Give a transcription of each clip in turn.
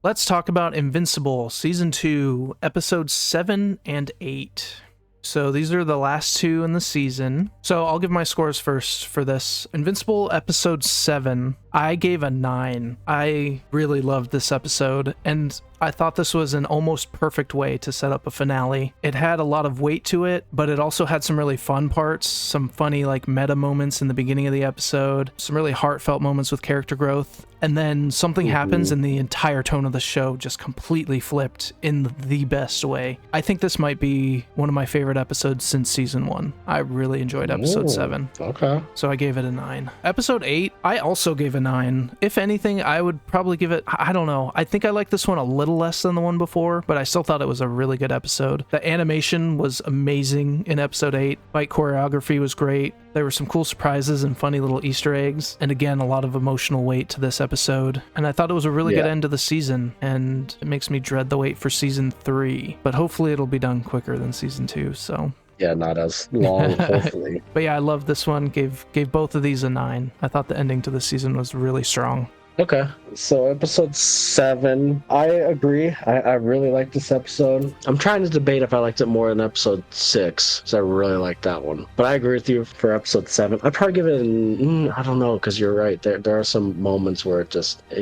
Let's talk about Invincible, Season 2, Episodes 7 and 8. So these are the last two in the season. So I'll give my scores first for this. Invincible Episode 7, I gave a 9. I really loved this episode, and I thought this was an almost perfect way to set up a finale. It had a lot of weight to it, but it also had some really fun parts, some funny like meta moments in the beginning of the episode, some really heartfelt moments with character growth, and then something happens and the entire tone of the show just completely flipped in the best way. I think this might be one of my favorite episodes since season 1. I really enjoyed episode 7. Okay. So I gave it a 9. Episode 8, I also gave a 9. If anything, I would probably give it, I don't know. I think I like this one a little less than the one before, but I still thought it was a really good episode. The animation was amazing in episode 8. Fight choreography was great. There were some cool surprises and funny little Easter eggs. And again, a lot of emotional weight to this episode. And I thought it was a really good end to the season. And it makes me dread the wait for season 3. But hopefully it'll be done quicker than season 2. So yeah, not as long, hopefully. But yeah, I love this one. Gave both of these a 9. I thought the ending to the season was really strong. Okay, so episode 7, I agree. I really like this episode. I'm trying to debate if I liked it more than episode 6, because I really like that one. But I agree with you for episode 7. I'd probably give it an, I don't know, because you're right. There are some moments where it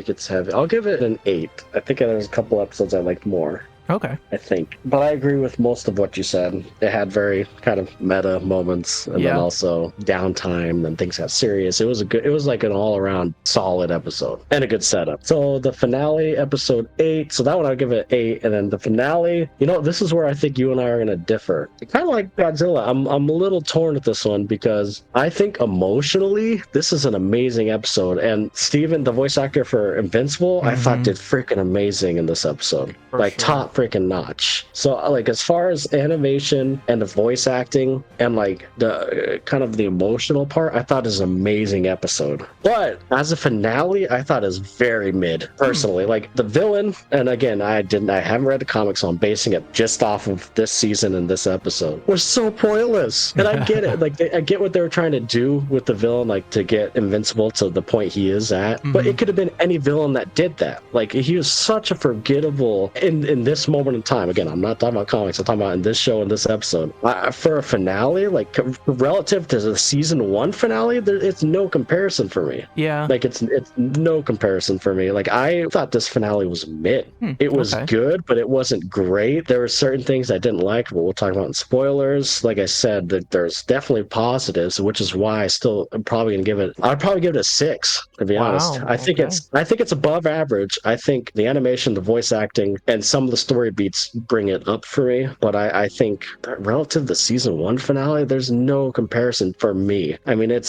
gets heavy. I'll give it an 8. I think there's a couple episodes I liked more. Okay. I think. But I agree with most of what you said. It had very kind of meta moments and then also downtime and things got serious. It was like an all-around solid episode and a good setup. So the finale, episode 8, so that one I'll give it 8. And then the finale, this is where I think you and I are going to differ. Kind of like Godzilla. I'm a little torn with this one because I think emotionally, this is an amazing episode. And Steven, the voice actor for Invincible, I thought did freaking amazing in this episode. Top freaking notch. So like as far as animation and the voice acting and like the kind of the emotional part, I thought it was an amazing episode. But as a finale, I thought it was very mid personally. Like the villain, and again, I haven't read the comics, so I'm basing it just off of this season and this episode, was so pointless. And I get it. Like I get what they were trying to do with the villain, like to get Invincible to the point he is at. But it could have been any villain that did that. Like he was such a forgettable in this moment in time. Again, I'm not talking about comics, I'm talking about in this show, in this episode. For a finale, like relative to the season 1 finale, it's no comparison for me. Yeah. Like it's no comparison for me. Like I thought this finale was mid. It was good, but it wasn't great. There were certain things I didn't like, but we'll talk about in spoilers. Like I said, that there's definitely positives, which is why I'm probably gonna give it. I'd probably give it a 6, to be honest. I think it's above average. I think the animation, the voice acting, and some of the story beats bring it up for me. But I think that relative to the season 1 finale, there's no comparison for me. I mean, I don't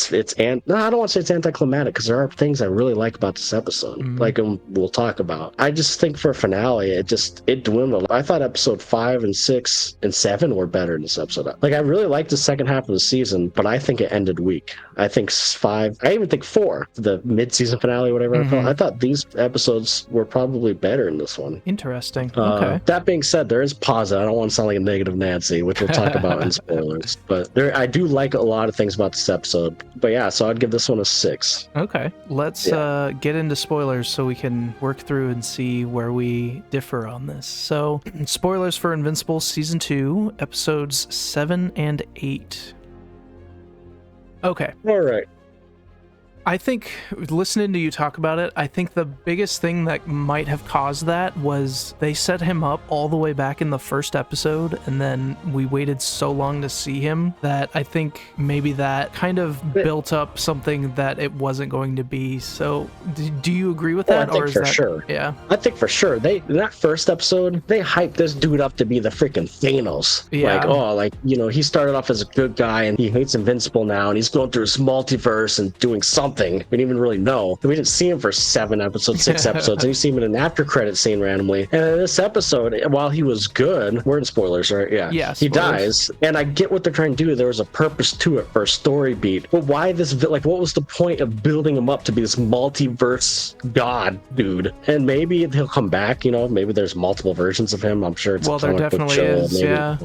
want to say it's anticlimactic because there are things I really like about this episode, like we'll talk about. I just think for a finale, it dwindled. I thought episode 5 and 6 and 7 were better in this episode. Like I really liked the second half of the season, but I think it ended weak. I think 5, I even think 4, the mid-season finale, whatever I call it, I thought these episodes were probably better in this one. Interesting. Okay. That being said, there is positive. I don't want to sound like a negative Nancy, which we'll talk about in spoilers. But I do like a lot of things about this episode. But yeah, so I'd give this one a 6. Okay. Let's get into spoilers so we can work through and see where we differ on this. So, spoilers for Invincible Season 2, Episodes 7 and 8. Okay. All right. I think, listening to you talk about it, I think the biggest thing that might have caused that was they set him up all the way back in the first episode, and then we waited so long to see him that I think maybe that kind of built up something that it wasn't going to be. So, do you agree with that? I think for sure. Yeah. I think for sure. In that first episode, they hyped this dude up to be the freaking Thanos. Yeah. He started off as a good guy, and he hates Invincible now, and he's going through his multiverse and doing something. We didn't even really know. We didn't see him for 7 episodes, 6 episodes, and you see him in an after-credit scene randomly. And in this episode, while he was good, we're in spoilers, right? Yeah. He dies, and I get what they're trying to do. There was a purpose to it for a story beat. But why this? What was the point of building him up to be this multiverse god dude? And maybe he'll come back. Maybe there's multiple versions of him. I'm sure it's there definitely is. Maybe. Yeah.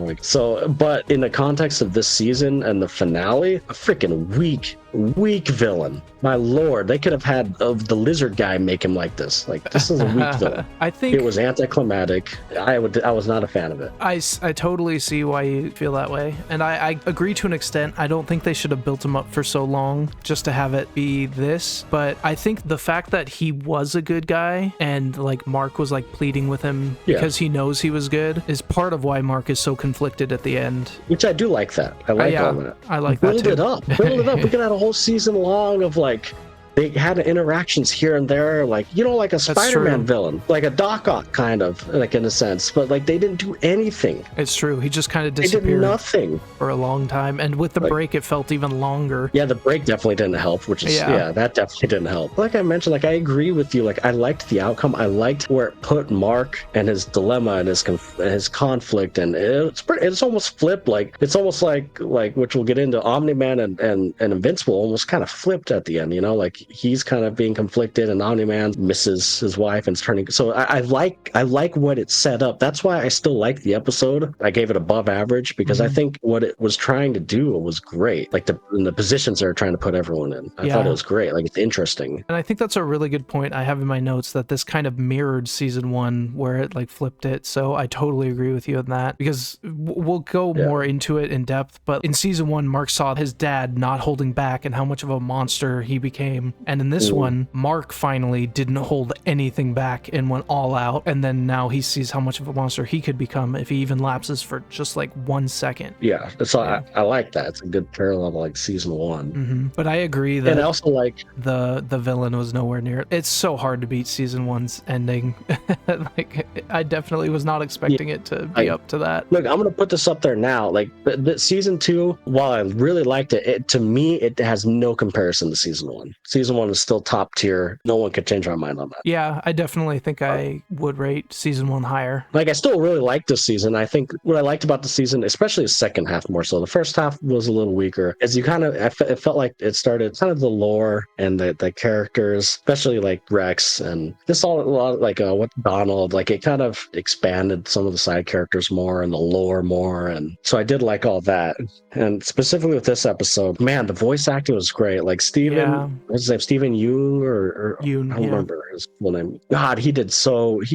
But in the context of this season and the finale, a freaking weak weak villain. My lord, they could have had the lizard guy make him like this. Like, this is a weak villain. I think it was anticlimactic. I was not a fan of it. I totally see why you feel that way, and I agree to an extent. I don't think they should have built him up for so long just to have it be this, but I think the fact that he was a good guy and like Mark was like pleading with him because he knows he was good is part of why Mark is so conflicted at the end. Which I do like that. I like all that. I like that too. Build it up. We could have a whole season long of like they had interactions here and there, like, you know, like a Spider-Man villain, like a Doc Ock kind of, like, in a sense, but like they didn't do anything. It's true. He just kind of disappeared. They did nothing for a long time, and with the break, it felt even longer. Yeah, the break definitely didn't help, which is that definitely didn't help. Like I mentioned, like I agree with you. Like I liked the outcome. I liked where it put Mark and his dilemma and his conflict, and it's almost flipped. Like it's almost like which we'll get into. Omni-Man and Invincible almost kind of flipped at the end. You know, like he's kind of being conflicted, and Omni-Man misses his wife and it's turning. So I like what it set up. That's why I still like the episode. I gave it above average because I think what it was trying to do was great. Like the positions they're trying to put everyone in. I thought it was great. Like it's interesting. And I think that's a really good point I have in my notes, that this kind of mirrored season 1 where it like flipped it. So I totally agree with you on that, because we'll go more into it in depth. But in season 1, Mark saw his dad not holding back and how much of a monster he became. And in this one, Mark finally didn't hold anything back and went all out. And then now he sees how much of a monster he could become if he even lapses for just like 1 second. Yeah, so I like that. It's a good parallel to like season 1. But I agree that and I also like the villain was nowhere near it. It's so hard to beat season 1's ending. Like I definitely was not expecting it to be up to that. Look, I'm gonna put this up there now. Like the season 2, while I really liked it, to me it has no comparison to season 1. Season 1 is still top tier. No one could change my mind on that. Yeah, I definitely think I would rate season 1 higher. Like I still really like this season. I think what I liked about the season, especially the second half more so. The first half was a little weaker. As you kind of, it felt like it started kind of the lore and the characters, especially like Rex and this all a lot like what Donald. Like it kind of expanded some of the side characters more and the lore more, and so I did like all that. And specifically with this episode, man, the voice acting was great. Like Steven, what's his name? Steven Yeun or Yoon, I don't remember his full name. God, he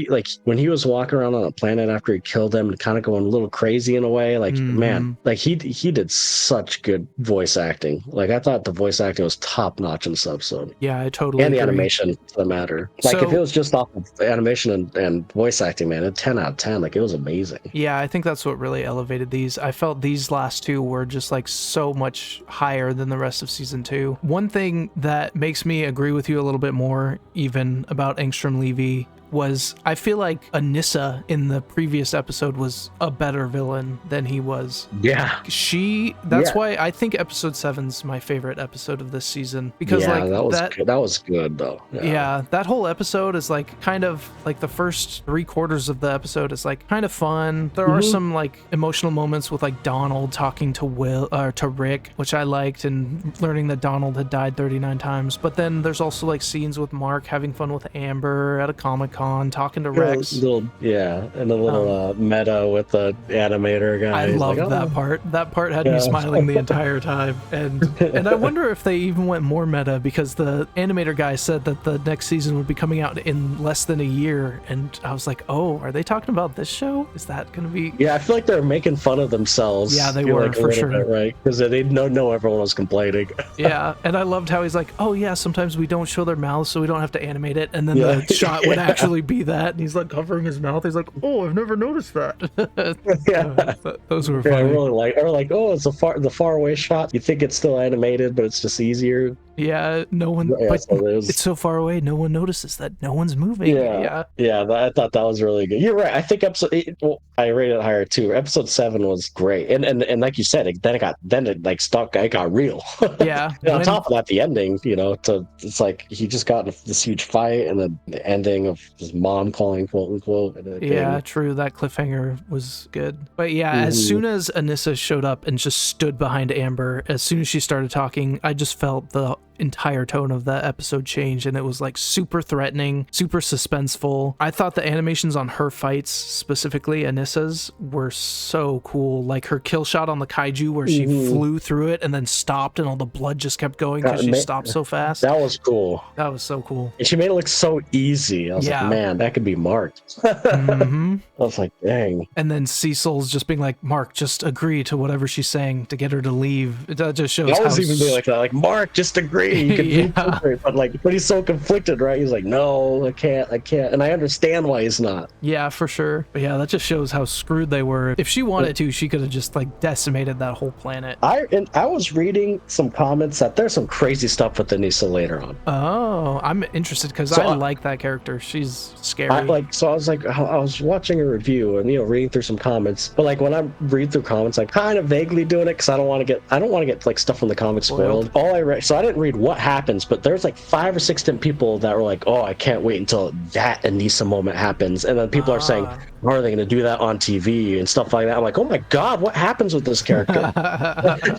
like when he was walking around on a planet after he killed them and kind of going a little crazy in a way. Like man, like he did such good voice acting. Like I thought the voice acting was top notch in this episode. Yeah, I totally and the agree. animation for the matter. Like if it was just off of animation and voice acting, man, a 10 out of 10. Like it was amazing. Yeah, I think that's what really elevated these. I felt these last two were just like so much higher than the rest of season 2. One thing that makes me agree with you a little bit more even about Engstrom Levy was I feel like Anissa in the previous episode was a better villain than he was. Yeah. That's why I think episode 7's my favorite episode of this season, because that was good though. Yeah, that whole episode is like kind of like the first 3/4 of the episode is like kind of fun. There are some like emotional moments with like Donald talking to Rick, which I liked, and learning that Donald had died 39 times. But then there's also like scenes with Mark having fun with Amber at a Comic-Con, talking to Rex. And a little meta with the animator guy. I loved that part. That part had me smiling the entire time. And I wonder if they even went more meta, because the animator guy said that the next season would be coming out in less than a year. And I was like, oh, are they talking about this show? Is that going to be... Yeah, I feel like they're making fun of themselves. Yeah, they were, for sure. Bit, right? Because they didn't know everyone was complaining. Yeah, and I loved how he's like, oh yeah, sometimes we don't show their mouths so we don't have to animate it. And then the shot would actually be that, and he's like covering his mouth. He's like, oh, I've never noticed that. Those were funny. I really like, oh, it's the far away shot. You think it's still animated, but it's just easier. Yeah, no one. But it's so far away, no one notices that no one's moving. Yeah. I thought that was really good. You're right. I think episode 8. Well, I rated it higher too. Episode 7 was great, and like you said, it got real. Yeah. On top of that, the ending, it's like he just got this huge fight, and then the ending of his mom calling, quote unquote. Yeah, true. That cliffhanger was good. But yeah, as soon as Anissa showed up and just stood behind Amber, as soon as she started talking, I just felt entire tone of that episode changed, and it was like super threatening, super suspenseful. I thought the animations on her fights, specifically Anissa's, were so cool. Like her kill shot on the kaiju where she flew through it and then stopped and all the blood just kept going because she stopped so fast. That was cool. That was so cool. And she made it look so easy. I was like, man, that could be marked. I was like, dang. And then Cecil's just being like, Mark, just agree to whatever she's saying to get her to leave. That just shows I was even being like that. Like, Mark, just agree. You can but he's so conflicted, right? He's like, no, I can't. And I understand why he's not. Yeah, for sure. But yeah, that just shows how screwed they were. If she wanted to, she could have just like decimated that whole planet. I was reading some comments that there's some crazy stuff with Anissa later on. Oh, I'm interested because I like that character. She's scary. I was watching a review and reading through some comments, but like when I read through comments, I'm kind of vaguely doing it because I don't want to get like stuff from the comics spoiled. All I read, so I didn't read what happens, but there's like 5 or 6 different people that were like, oh, I can't wait until that Anissa moment happens, and then people are saying, are they going to do that on TV and stuff like that? I'm like, oh my god, what happens with this character?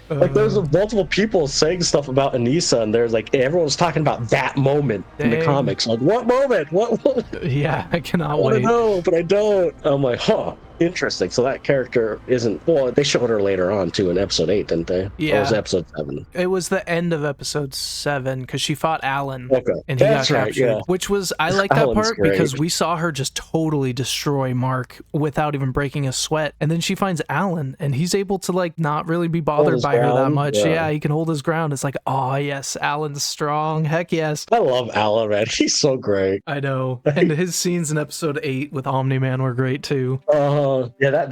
Like there's multiple people saying stuff about Anissa, and there's like everyone's talking about that moment in the comics. Like, what moment? What? Yeah, I cannot wait. I know, but I don't. I'm like, huh. Interesting. So that character isn't. Well, they showed her later on too in episode 8, didn't they? Yeah. Or was it episode 7? It was the end of episode 7 because she fought Alan. Okay. And he That's got captured. Yeah. Which was, I like that Alan's part great. because we saw her just totally destroy Mark without even breaking a sweat. And then she finds Alan and he's able to like not really be bothered by her that much. Yeah, he can hold his ground. It's like, oh yes, Alan's strong. Heck yes. I love Alan, man. He's so great. I know. And his scenes in episode 8 with Omni-Man were great too. Yeah,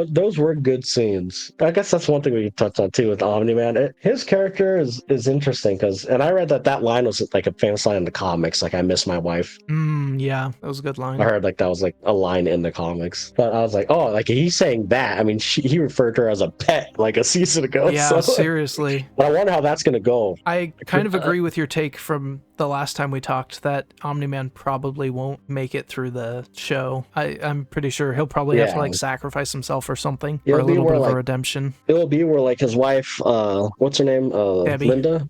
those were good scenes. I guess that's one thing we can touch on too with Omni-Man. His character is interesting because, and I read that line was like a famous line in the comics, like I miss my wife. Yeah, that was a good line. I heard like that was like a line in the comics, but I was like, oh, like he's saying that. I mean, he referred to her as a pet like a season ago. Yeah, so. Seriously. But I wonder how that's gonna go. I kind of agree with your take from the last time we talked that Omni-Man probably won't make it through the show. I'm pretty sure he'll probably have to like sacrifice himself or something for a little bit of a redemption. It'll be where like his wife, what's her name? Debbie. Linda.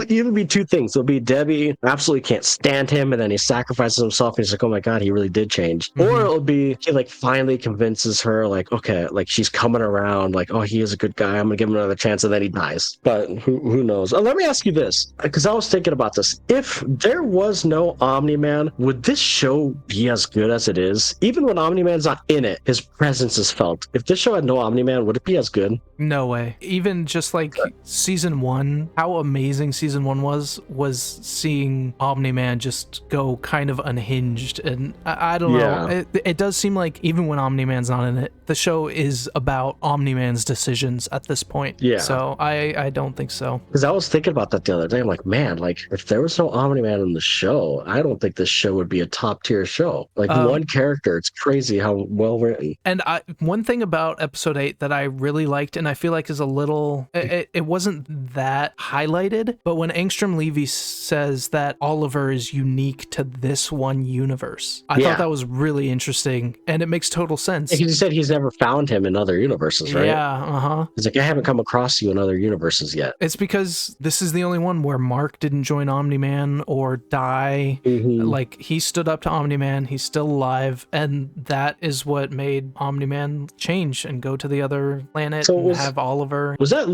It'll be 2 things. It'll be Debbie absolutely can't stand him, and then he sacrifices himself, and he's like, oh my god, he really did change. Or it'll be he like finally convinces her, like, okay, like she's coming around, like, oh, he is a good guy, I'm gonna give him another chance, and then he dies. But who knows? Let me ask you this, because I was thinking about this. If there was no Omni-Man, would this show be as good as it is? Even when Omni-Man's not in it, his presence is felt. If this show had no Omni-Man, would it be as good? No way. Even just like season 1, how amazing season 1 was seeing Omni-Man just go kind of unhinged. And I don't know. It does seem like even when Omni-Man's not in it, the show is about Omni-Man's decisions at this point. Yeah. So I don't think so. Because I was thinking about that the other day. I'm like, man, like if there was no Omni-Man in the show, I don't think this show would be a top tier show. Like one character, it's crazy how well written. And one thing about episode 8 that I really liked, and I feel like is a little, it wasn't that highlighted, but when Angstrom Levy says that Oliver is unique to this one universe, I thought that was really interesting, and it makes total sense. He said he's never found him in other universes, right? Yeah, He's like, I haven't come across you in other universes yet. It's because this is the only one where Mark didn't join Omni-Man or die. Like, he stood up to Omni-Man, he's still alive, and that is what made Omni-Man change and go to the other planet and have Oliver. Was that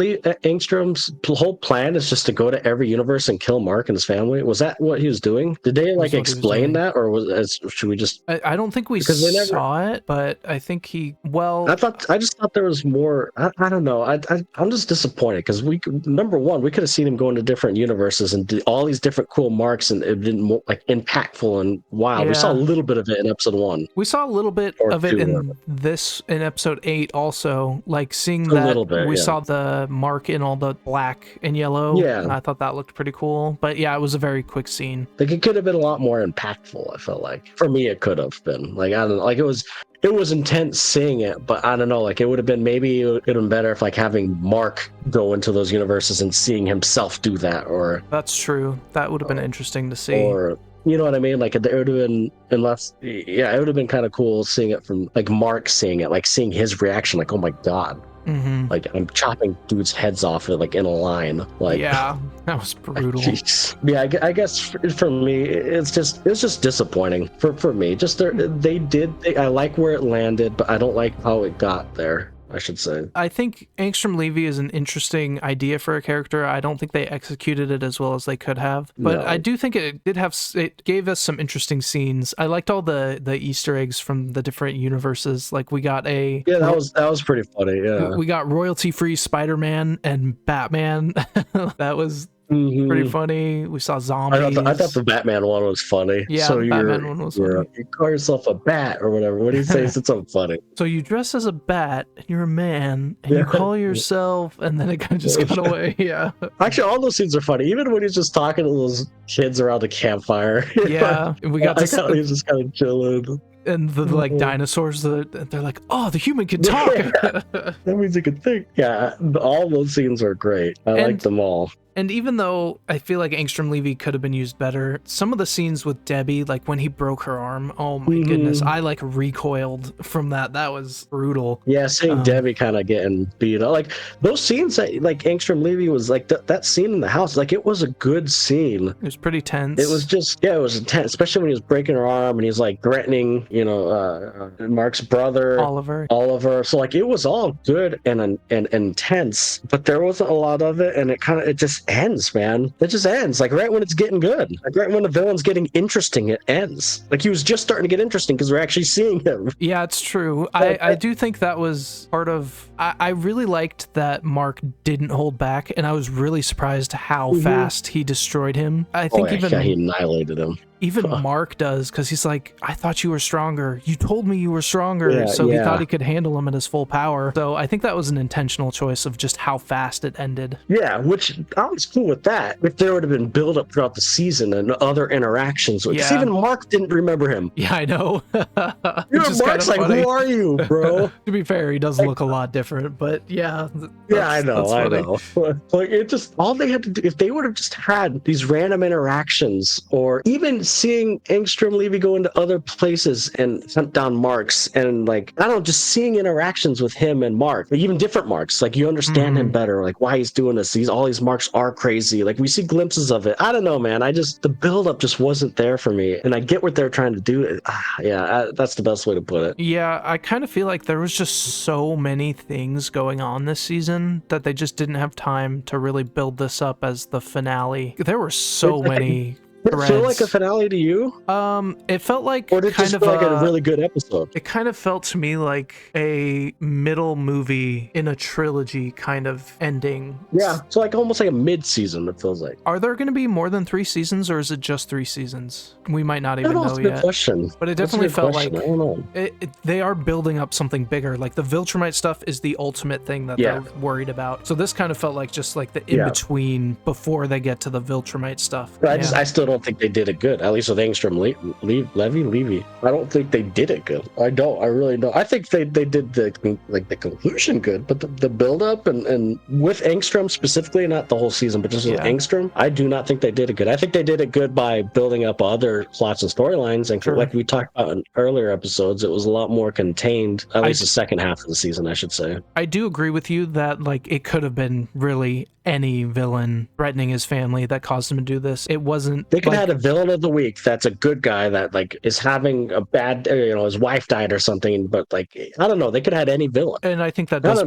Angstrom's whole plan, is just to go to every universe and kill Mark and his family? Was that what he was doing? Did they like explain that, or should we just? I don't think we saw it, but I think I just thought there was more. I don't know. I'm just disappointed because number one, we could have seen him go into different universes and do all these different cool marks, and it didn't like impactful and wow. We saw a little bit of it in episode 1. We saw a little bit of it in episode 8 also, like seeing that we saw the mark in all the black and yellow. Yeah, and I thought that looked pretty cool. But yeah, it was a very quick scene. Like it could have been a lot more impactful. I felt like for me it could have been like I don't know, like it was intense seeing it, but I don't know, like it would have been better if like having Mark go into those universes and seeing himself do that, or that's true. That would have been interesting to see. Or you know what I mean? Like it would have been, it would have been kind of cool seeing it from like Mark seeing it, like seeing his reaction, like, oh my god, Like I'm chopping dudes' heads off like in a line. Like yeah, that was brutal. Jeez. Yeah, I guess for me, it's just disappointing for me. Just I like where it landed, but I don't like how it got there, I should say. I think Angstrom Levy is an interesting idea for a character. I don't think they executed it as well as they could have, but I do think it gave us some interesting scenes. I liked all the Easter eggs from the different universes. Like we got that was pretty funny. Yeah, we got royalty-free Spider-Man and Batman. That was pretty funny. We saw zombies. I thought the Batman one was funny. Yeah, so the Batman one was funny. You call yourself a bat or whatever. What do you say? It's so funny. So you dress as a bat, and you're a man, and you call yourself, and then it kind of just got away. Yeah. Actually, all those scenes are funny. Even when he's just talking to those kids around the campfire. Yeah, we got he's just kind of chilling. And the like dinosaurs, they're like, oh, the human can talk. That means he can think. Yeah, all those scenes are great. I like them all. And even though I feel like Angstrom Levy could have been used better, some of the scenes with Debbie, like when he broke her arm, oh my goodness, I like recoiled from that. That was brutal. Yeah, seeing Debbie kind of getting beat up. Like those scenes that like Angstrom Levy was like that scene in the house, like it was a good scene. It was pretty tense. It was just, it was intense, especially when he was breaking her arm and he's like threatening, Mark's brother, Oliver. So like it was all good and intense, but there wasn't a lot of it, and it just ends, man. It just ends like right when it's getting good, like right when the villain's getting interesting, it ends. Like he was just starting to get interesting because we're actually seeing him. Yeah, it's true. I do think that was part of. I really liked that Mark didn't hold back, and I was really surprised how fast he destroyed him. I think he annihilated him. Even Mark does, because he's like, I thought you were stronger. You told me you were stronger. So he thought he could handle him at his full power. So I think that was an intentional choice of just how fast it ended. Yeah, which I was cool with that. If there would have been build up throughout the season and other interactions. Because even Mark didn't remember him. Yeah, I know. Mark's like, who are you, bro? To be fair, he does look a lot different, but yeah. I know. Like, it just, all they had to do, if they would have just had these random interactions, or even seeing Angstrom Levy go into other places and hunt down Marks, and like, I don't know, just seeing interactions with him and Mark, like even different Marks, like you understand him better, like why he's doing this. All these Marks are crazy. Like we see glimpses of it. I don't know, man. The buildup just wasn't there for me, and I get what they're trying to do. That's the best way to put it. Yeah, I kind of feel like there was just so many things going on this season that they just didn't have time to really build this up as the finale. There were so many. Did it feel like a finale to you? It felt like, or did it just feel like a really good episode? It kind of felt to me like a middle movie in a trilogy kind of ending. Yeah, so like almost like a mid-season, it feels like. Are there going to be more than 3 seasons, or is it just 3 seasons? We might not even know yet. That's a good question. But it definitely felt like I don't know. They are building up something bigger. Like the Viltrumite stuff is the ultimate thing that they're worried about. So this kind of felt like just like the in-between before they get to the Viltrumite stuff. But I still don't think they did it good, at least with Angstrom Levy. I don't think they did it good. I really don't. I think they did the conclusion good, but the build up and with Angstrom specifically, not the whole season, but just with Angstrom, I do not think they did it good. I think they did it good by building up other plots and storylines, and like we talked about in earlier episodes, it was a lot more contained, at least the second half of the season, I should say. I do agree with you that like it could have been really any villain threatening his family that caused him to do this. It wasn't. They could have had a villain of the week that's a good guy that like is having a bad, his wife died or something, but like I don't know, they could have had any villain. And I think that does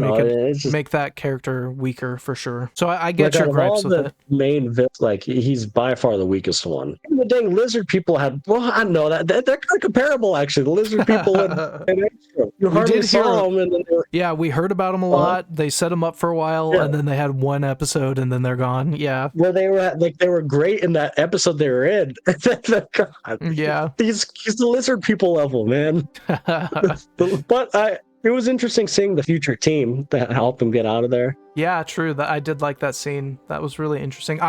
make that character weaker for sure. So I get your gripes with it. Main villain, like he's by far the weakest one. And the dang lizard people had. Well, I know that they're kind of comparable actually. The lizard people and you hardly saw them, and then yeah, we heard about them a lot. They set them up for a while, and then they had one episode, and then they're gone. Yeah, where they were great in that episode they were in. God. Yeah, he's the lizard people level, man. But it was interesting seeing the future team that helped them get out of there. Yeah, true. That I did like that scene. That was really interesting.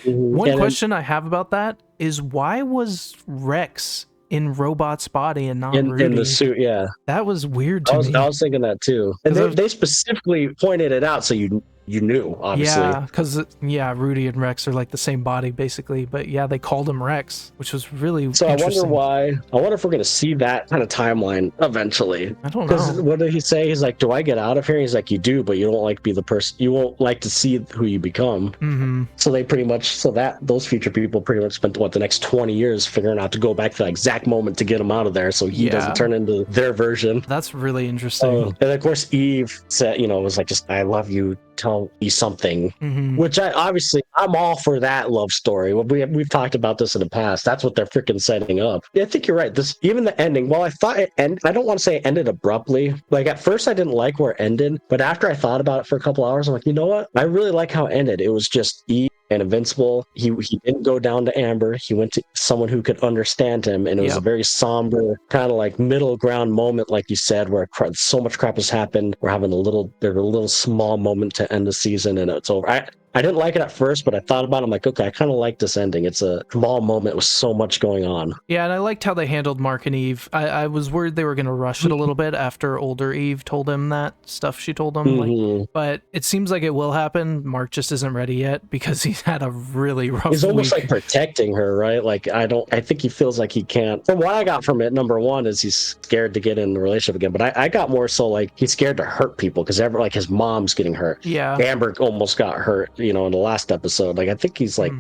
One question I have about that is, why was Rex in Robot's body and not Rudy? In the suit? Yeah, that was weird to me. I was thinking that too. And they specifically pointed it out, so you you knew, obviously. Yeah, because Rudy and Rex are like the same body basically, but yeah, they called him Rex, which was really So interesting. I wonder if we're going to see that kind of timeline eventually. I don't Because know. what did he say? He's like, do I get out of here? He's like, you do, but you don't like be the person, you won't like to see who you become. Mm-hmm. So they pretty much, those future people pretty much spent the next 20 years figuring out to go back to that exact moment to get him out of there so he doesn't turn into their version. That's really interesting. And of course, Eve said, was like, just, I love you, tell me something, which I'm all for that love story. We've talked about this in the past. That's what they're freaking setting up. I think you're right. Even the ending, well, I thought I don't want to say it ended abruptly. Like at first I didn't like where it ended, but after I thought about it for a couple hours, I'm like, you know what? I really like how it ended. It was just Eve and Invincible. He didn't go down to Amber. He went to someone who could understand him, and it was a very somber kind of like middle ground moment, like you said, where so much crap has happened. We're having a little small moment to end the season, and it's over. I didn't like it at first, but I thought about it. I'm like, okay, I kind of like this ending. It's a small moment with so much going on. Yeah, and I liked how they handled Mark and Eve. I was worried they were going to rush it a little bit after older Eve told him that stuff she told him. But it seems like it will happen. Mark just isn't ready yet because he's had a really rough He's almost week. like protecting her, right? Like, I think he feels like he can't. From what I got from it, number one is he's scared to get in a relationship again. But I got more so like he's scared to hurt people because like his mom's getting hurt. Yeah. Amber almost got hurt, in the last episode. Like, I think he's like,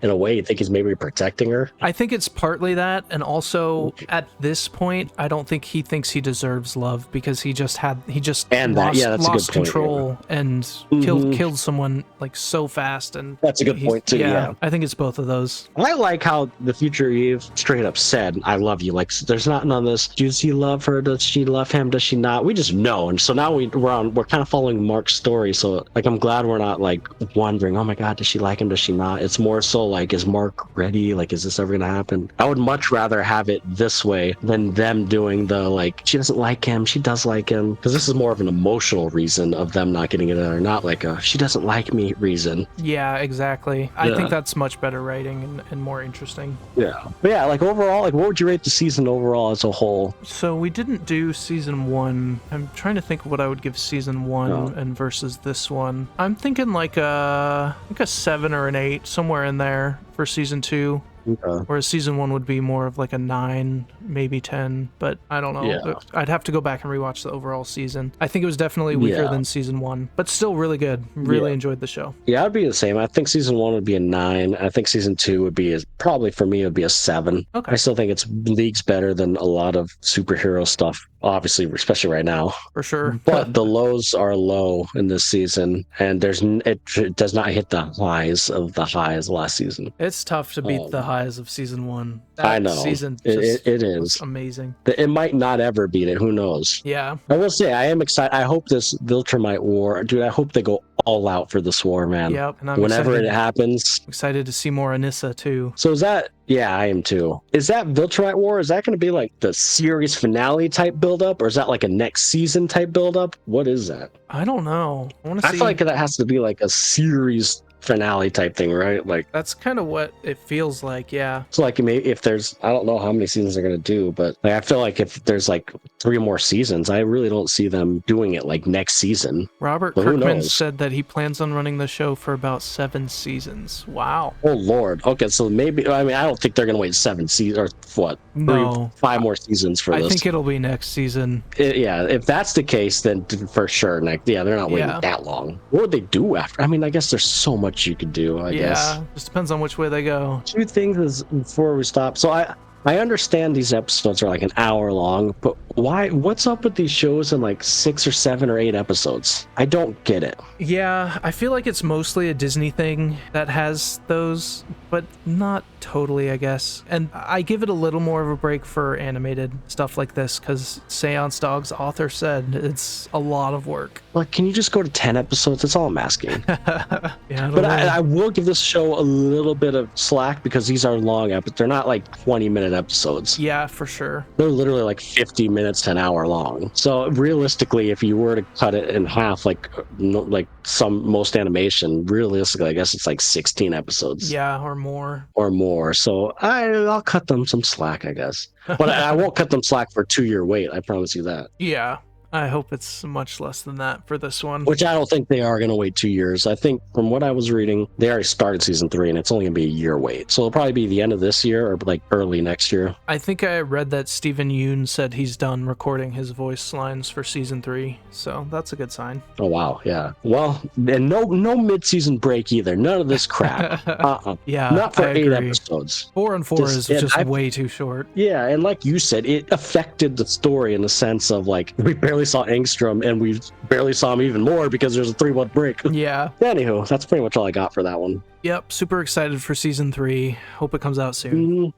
in a way, you think he's maybe protecting her. I think it's partly that, and also at this point, I don't think he thinks he deserves love because he just lost control and killed someone like so fast. And that's a good point too. Yeah, I think it's both of those. I like how the future Eve straight up said, "I love you." Like, there's not none of this. Does he love her? Does she love him? Does she not? We just know, and so now we're kind of following Mark's story. So like, I'm glad we're not like wondering, oh my God, does she like him? Does she not? It's more so like, is Mark ready? Like, is this ever gonna happen? I would much rather have it this way than them doing the like, she doesn't like him, she does like him, because this is more of an emotional reason of them not getting it together, not like a she doesn't like me reason. Yeah, exactly. I think that's much better writing and more interesting. Yeah. But yeah, like overall, like what would you rate the season overall as a whole? So we didn't do season 1. I'm trying to think what I would give season 1 and versus this one. I'm thinking like a 7 or an 8, somewhere in there for season 2. Okay. Whereas season 1 would be more of like a 9, maybe 10, but I don't know. Yeah. I'd have to go back and rewatch the overall season. I think it was definitely weaker than season 1, but still really good. Really enjoyed the show. Yeah, I'd be the same. I think season 1 would be a 9. I think season 2 would be probably for me, it would be a 7. Okay. I still think it's leagues better than a lot of superhero stuff, obviously, especially right now. For sure. But the lows are low in this season, and it does not hit the highs of the highs last season. It's tough to beat the highs of season 1. I know. Season it is amazing. It might not ever beat it. Who knows? Yeah. I will say I am excited. I hope this Viltrumite war, dude. I hope they go all out for this war, man. Yep. And whenever it happens, excited to see more Anissa too. So is that? Yeah, I am too. Is that Viltrumite war? Is that going to be like the series finale type build-up, or is that like a next season type build-up? What is that? I don't know. I feel like that has to be like a series finale type thing, right? Like, that's kind of what it feels like. Yeah. So like, maybe if there's, I don't know how many seasons they're gonna do, but like, I feel like if there's like 3 more seasons, I really don't see them doing it like next season. Robert Kirkman said that he plans on running the show for about 7 seasons. Wow. Oh Lord. Okay, so maybe, I mean, I don't think they're gonna wait 7 seasons or what? No. 5 more seasons for this. I think it'll be next season. Yeah, if that's the case, then for sure. Like, yeah, they're not waiting that long. What would they do after? I mean, I guess there's so much you could do, I guess. Yeah, just depends on which way they go. 2 things before we stop. So I understand these episodes are like an hour long, but what's up with these shows in like 6 or 7 or 8 episodes? I don't get it. Yeah, I feel like it's mostly a Disney thing that has those, but not totally, I guess. And I give it a little more of a break for animated stuff like this because Seance Dog's author said it's a lot of work. Like, can you just go to 10 episodes? That's all I'm asking. Yeah, but I will give this show a little bit of slack because these are long episodes. They're not like 20-minute episodes. Yeah, for sure. They're literally like 50 minutes to an hour long. So realistically, if you were to cut it in half, like most animation, realistically, I guess it's like 16 episodes. Yeah, or more. So I'll cut them some slack, I guess. But I won't cut them slack for a 2-year wait. I promise you that. Yeah. I hope it's much less than that for this one. Which I don't think they are going to wait 2 years. I think from what I was reading, they already started season 3, and it's only going to be a year wait. So it'll probably be the end of this year or like early next year. I think I read that Stephen Yoon said he's done recording his voice lines for season 3, so that's a good sign. Oh wow, yeah. Well, and no mid-season break either. None of this crap. Yeah, not for I 8 agree. episodes. 4 and 4 is just way too short. Yeah, and like you said, it affected the story in the sense of like we barely saw Engstrom, and we barely saw him even more because there's a 3-month break. Yeah. Anywho, that's pretty much all I got for that one. Yep, super excited for season 3. Hope it comes out soon.